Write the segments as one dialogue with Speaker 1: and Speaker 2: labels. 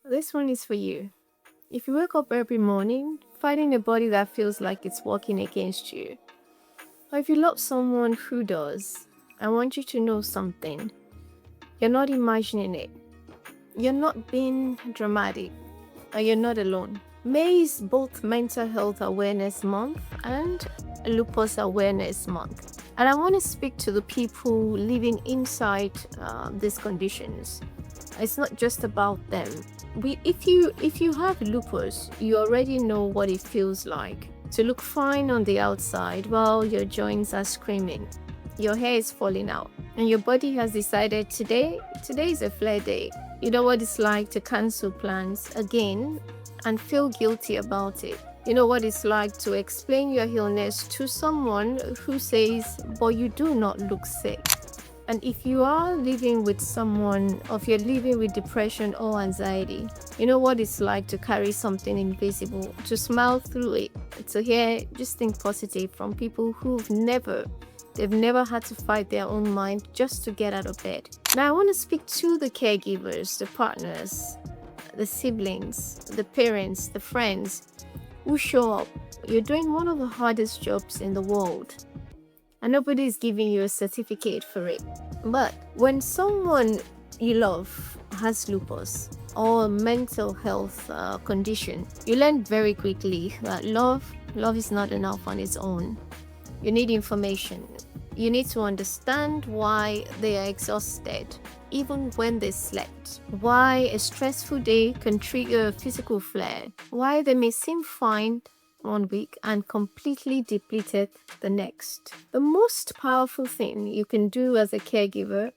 Speaker 1: This one is for you. If you wake up every morning fighting a body that feels like it's working against you, or if you love someone who does, I want you to know something. You're not imagining it. You're not being dramatic, and you're not alone. May is both Mental Health Awareness Month and Lupus Awareness Month. And I want to speak to the people living inside these conditions. It's not just about them. If you have lupus, you already know what it feels like to look fine on the outside while your joints are screaming, your hair is falling out, and your body has decided today is a flare day. You know what it's like to cancel plans again and feel guilty about it. You know what it's like to explain your illness to someone who says, but you do not look sick. And if you are living with someone, or if you're living with depression or anxiety, you know what it's like to carry something invisible, to smile through it, to hear just think positive from people they've never had to fight their own mind just to get out of bed. Now I want to speak to the caregivers, the partners, the siblings, the parents, the friends who show up. You're doing one of the hardest jobs in the world, and nobody is giving you a certificate for it. But when someone you love has lupus or a mental health condition, you learn very quickly that love is not enough on its own. You need information. You need to understand why they are exhausted, even when they slept. Why a stressful day can trigger a physical flare. Why they may seem fine one week and completely depleted the next. The most powerful thing you can do as a caregiver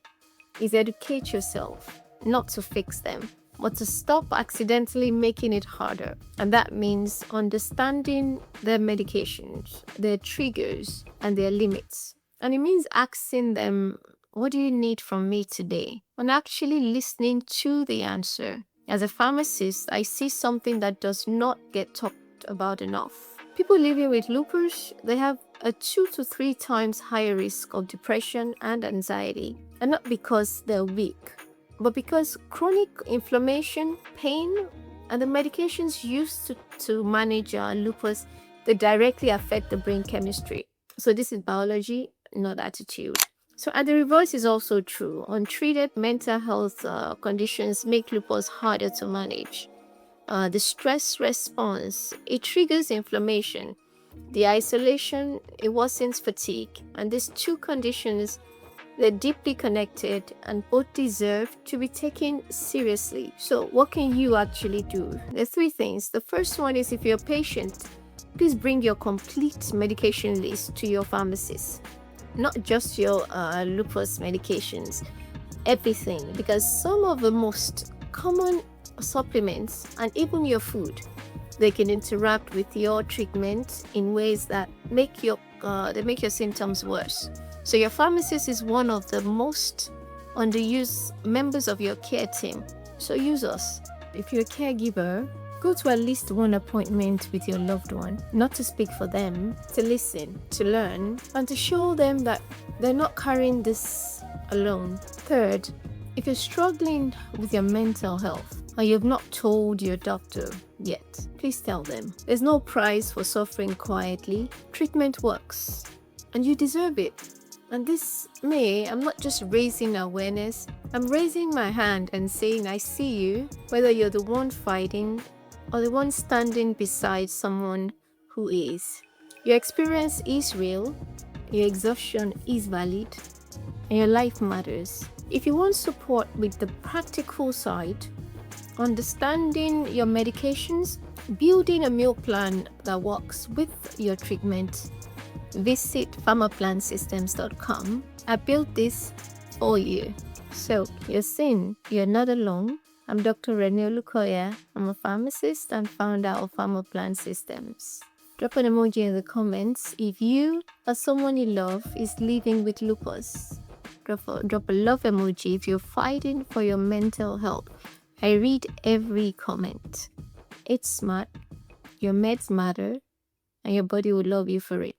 Speaker 1: is educate yourself, not to fix them, but to stop accidentally making it harder. And that means understanding their medications, their triggers, and their limits. And it means asking them, what do you need from me today? And actually listening to the answer. As a pharmacist, I see something that does not get talked about enough. People living with lupus, they have a 2 to 3 times higher risk of depression and anxiety. And not because they're weak, but because chronic inflammation, pain, and the medications used to manage lupus, they directly affect the brain chemistry. So this is biology, not attitude. So, and the reverse is also true. Untreated mental health conditions make lupus harder to manage. The stress response, it triggers inflammation. The isolation, it worsens fatigue. And these two conditions, they're deeply connected and both deserve to be taken seriously. So what can you actually do? There are 3 things. The first one is, if you're a patient, please bring your complete medication list to your pharmacist. Not just your lupus medications, everything. Because some of the most common supplements and even your food, they can interact with your treatment in ways that make your symptoms worse. So your pharmacist is one of the most underused members of your care team. So use us. If you're a caregiver, go to at least one appointment with your loved one, not to speak for them, to listen, to learn, and to show them that they're not carrying this alone. Third, if you're struggling with your mental health, or you've not told your doctor yet, please tell them. There's no price for suffering quietly. Treatment works, and you deserve it. And this May, I'm not just raising awareness, I'm raising my hand and saying I see you, whether you're the one fighting or the one standing beside someone who is. Your experience is real, your exhaustion is valid, and your life matters. If you want support with the practical side, understanding your medications, building a meal plan that works with your treatment, visit pharmaplansystems.com. I built this for you. So you're saying you're not alone. I'm Dr. Remí Olukoya. I'm a pharmacist and founder of PharmaPlan Systems. Drop an emoji in the comments if you or someone you love is living with lupus. Drop a love emoji if you're fighting for your mental health. I read every comment. It's smart, your meds matter, and your body will love you for it.